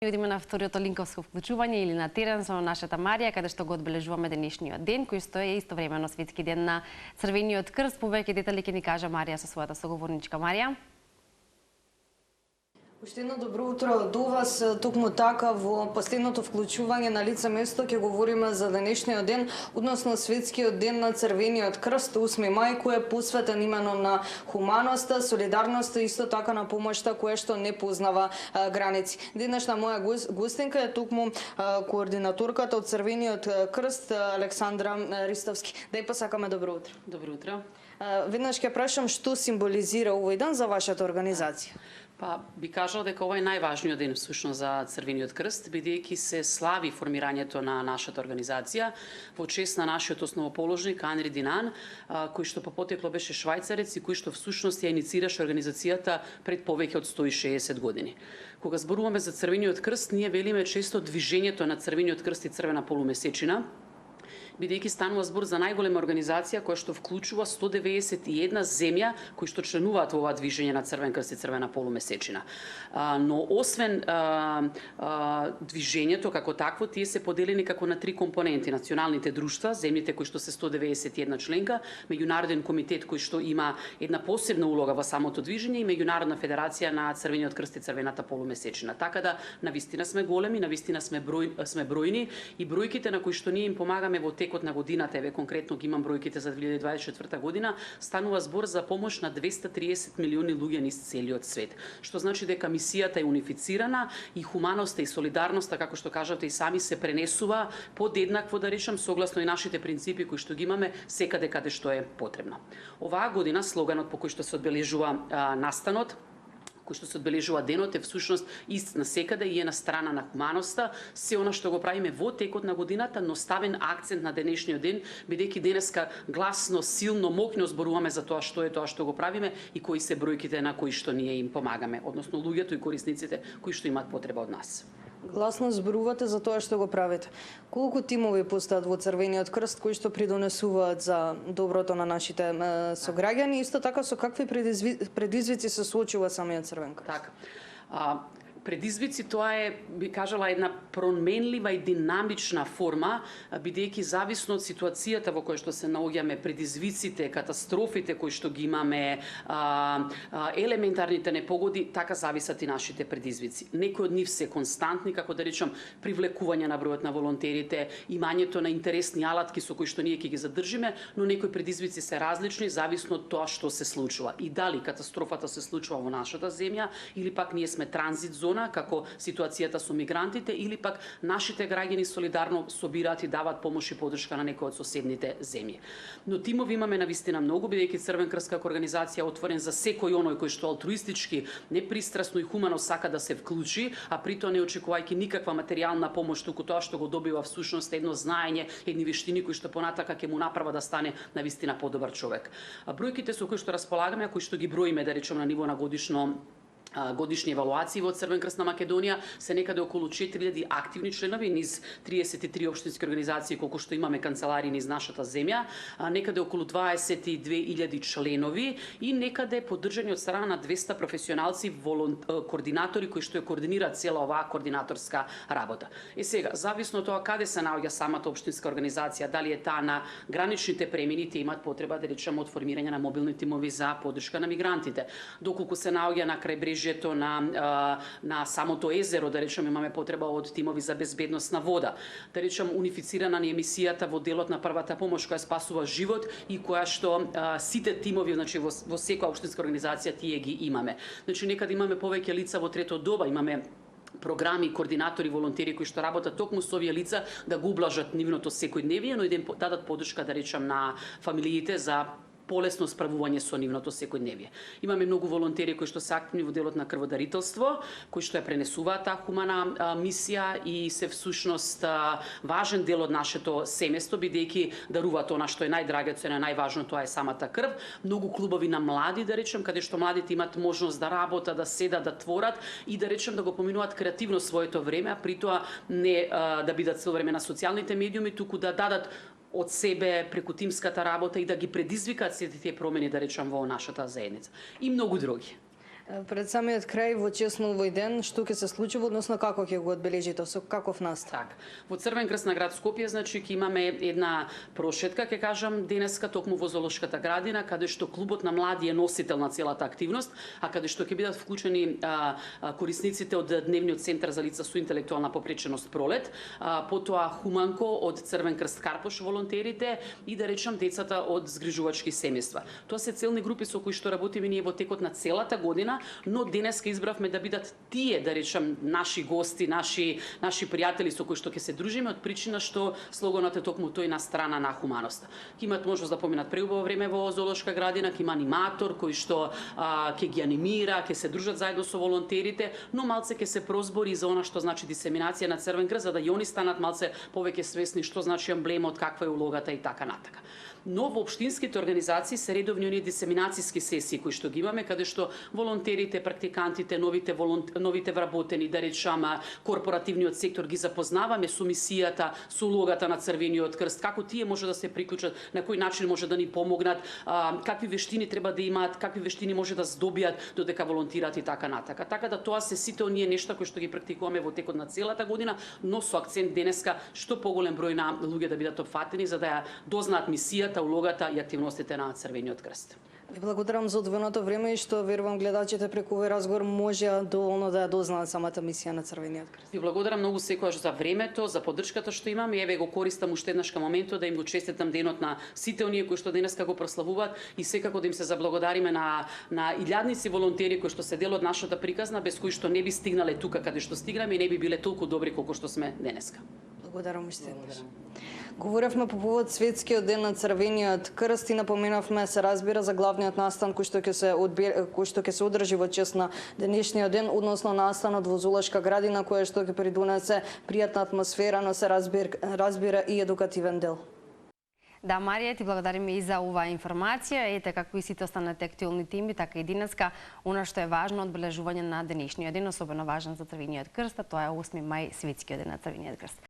Идеме на вториото линковско вклучување или на терен со нашата Марија, каде што го одбележуваме денешниот ден, кој што е истовремено светски ден на Црвениот крст. Повеќе детали ќе ни кажа Марија со својата соговорничка. Марија. Уште едно добро утро до вас. Токму така во последното вклучување на лице место ќе говориме за денешниот ден, односно светскиот ден на Црвениот крст, 8 мај, кој е посветен именно на хуманоста, солидарноста и исто така на помошта која што не познава граници. Денешна моја гостинка е токму координаторката од Црвениот крст Александра Ристовски. Да ја посакаме добро утро. Добро утро. Веднаш ќе прашам што символизира овој ден за вашата организација. Па би кажала дека ова е најважниот ден всушност за Црвениот крст, бидејќи се слави формирањето на нашата организација во чест на нашиот основоположник Анри Динан, кој што по потекло беше швајцарец и кој што всушност ја иницираше организацијата пред повеќе од 160 години. Кога зборуваме за Црвениот крст, ние велиме често движењето на Црвениот крст и Црвена полумесечина, бидејќи станува збор за најголема организација која што вклучува 191 земја кои што членуваат во ова движење на Црвен крст и Црвена полумесечина. Но освен движењето како такво, тие се поделени како на три компоненти: националните друштва, земјите кои што се 191 членка, меѓународен комитет кој што има една посебна улога во самото движење и меѓународна федерација на Црвениот крст и Црвената полумесечина. Така да навистина сме големи, навистина сме бројни и бројките на кои што ние им помагаме во текот на годината, еве конкретно ги имам бројките за 2024 година, станува збор за помош на 230 милиони луѓе низ целиот свет. Што значи дека мисијата е унифицирана и хуманоста и солидарноста, како што кажавте и сами, се пренесува подеднакво, да речам, согласно и нашите принципи кои што ги имаме секаде каде што е потребно. Оваа година слоганот по кој што се одбележува настанот, кој што се одбележува денот, е всушност ист на секаде и е на страна на хуманоста. Се она што го правиме во текот на годината, но ставен акцент на денешниот ден, бидејќи денеска гласно, силно, моќно зборуваме за тоа што го правиме и кои се бројките на кои што ние им помагаме, односно луѓето и корисниците кои што имаат потреба од нас. Гласно зборувате за тоа што го правите. Колку тимови постојат во Црвениот крст кои што придонесуваат за доброто на нашите сограѓани, исто така со какви предизвици се соочува самиот Црвен крст? Така. Предизвици, тоа е, би кажала, една променлива и динамична форма, бидејќи зависно од ситуацијата во која што се наоѓаме, предизвиците, катастрофите кои што ги имаме, елементарните непогоди, така зависат и нашите предизвици. Некои од нив се константни, како да речам, привлекување на бројот на волонтерите, имањето на интересни алатки со кои што ние ќе ги задржиме, но некои предизвици се различни зависно од тоа што се случува. И дали катастрофата се случува во нашата земја или пак ние сме транзит зона, како ситуацијата со мигрантите, или пак нашите граѓани солидарно собираат и даваат помош и поддршка на некои од соседните земји. Но тимови имаме навистина многу, бидејќи Црвен крст како организација е отворен за секој оној кој што алтруистички, непристрасно и хумано сака да се вклучи, а при тоа не очекувајќи никаква материјална помош, туку тоа што го добива всушност едно знаење, едни вештини кои што понатака ќе му направа да стане навистина подобар човек. Бројките со кои што располагаме, кои што ги броиме, да речем, на ниво на годишни евалуации во Црвен крст на Македонија, се некаде околу 4000 активни членови низ 33 општински организации колку што имаме канцелари низ нашата земја, некаде околу 22.000 членови и некаде поддржани од страна на 200 професионалци, координатори кои што ја координираат цела оваа координаторска работа. И сега, зависно од тоа каде се наоѓа самата општинска организација, дали е таа на граничните премини, тие имаат потреба, да речеме, од формирање на мобилни тимови за поддршка на мигрантите. Доколку се наоѓа на крајбрежјето на самото езеро, да речем, имаме потреба од тимови за безбедност на вода. Да речем, унифицирана ни емисијата во делот на првата помош која спасува живот и која што сите тимови, значи во секоја општинска организација тие ги имаме. Значи некаде имаме повеќе лица во трето доба, имаме програми, координатори, волонтери кои што работат токму со овие лица да го ублажат нивното секојдневие, но и да им дадат поддршка, да речем, на фамилиите за полесно справување со нивното секојдневие. Имаме многу волонтери кои што се активни во делот на крводарителство, кои што ја пренесуваат таа хумана мисија и се всушност важен дел од нашето семејство, бидејќи даруваат она што е најдрагоцено, најважно, тоа е самата крв. Многу клубови на млади, да речем, каде што младите имаат можност да работат, да седат, да творат и да речем да го поминуваат креативно своето време, а при тоа не да бидат цело време на социјалните медиуми, туку да дадат од себе преку тимската работа и да ги предизвикаат сите тие промени, да речам, во нашата заедница. И многу други. Пред самиот крај во честно овој ден, што ќе се случи, односно како ќе го одбележите, со каков настан? Так. Во Црвен крст на град Скопје, значи ќе имаме една прошетка, ќе кажам, денеска токму во Зоолошката градина, каде што клубот на млади е носител на целата активност, а каде што ќе бидат вклучени корисниците од дневниот центар за лица со интелектуална попреченост Пролет, потоа Хуманко од Црвен крст Карпош волонтерите и да речам децата од згрижувачки семејства. Тоа се целни групи со кои што работиме ние во текот на целата година, но денеска избравме да бидат тие, да речам, наши гости, наши пријатели со кои што ќе се дружиме, од причина што слогонот е токму тој на страна на хуманоста. Ќе имат можност да поминат преубаво време во Зоолошка градина, ќе има аниматор кој што ќе ги анимира, ќе се дружат заедно со волонтерите, но малце ќе се прозбори за она што значи дисеминација на Црвен крст, за да и они станат малце повеќе свесни што значи емблемот, каква е улогата и така натака. Но во општинските организации се редовни оние дисеминацијски сесии кои што ги имаме, каде што волонтерите, практикантите, новите вработени, да речам, корпоративниот сектор ги запознаваме со мисијата, со улогата на Црвениот крст, како тие може да се приклучат, на кој начин може да ни помогнат, какви вештини треба да имаат, какви вештини може да здобиат додека волонтираат и така натака. Така да тоа се сите оние нешта кои што ги практикуваме во текот на целата година, но со акцент денеска што поголем број на луѓе да бидат опфатени за да ја дознаат мисијата, улогата и активностите на Црвениот крст. Ви благодарам за одвоеното време и што верувам гледачите преку овој разговор можеа доволно да ја дознаат самата мисија на Црвениот крст. Ви благодарам многу секогаш за времето, за поддршката што имам и еве го користам уште еднаш кај моментот да им го честитам денот на сите оние кои што денеска го прославуваат и секако да им се заблагодариме на илјадници волонтери кои што се дел од нашата приказна, без кои што не би стигнале тука каде што стигнаме и не би биле толку добри колку што сме денеска. Благодарам уште еднаш. Говоревме по повод Светскиот ден на Црвениот крст и напоменавме се разбира за главниот настан кој што ќе се одржи во чест на денешниот ден, односно настанот во Зоолошка градина која што ќе придонесе пријатна атмосфера, но се разбира и едукативен дел. Да, Марија, ти благодариме и за оваа информација. Ете, како и сите останати актуелни теми, така и денеска, она што е важно одбележување на денешниот ден, особено важен за Црвениот крст, а тоа е 8 мај, Светскиот ден на Црвениот крст.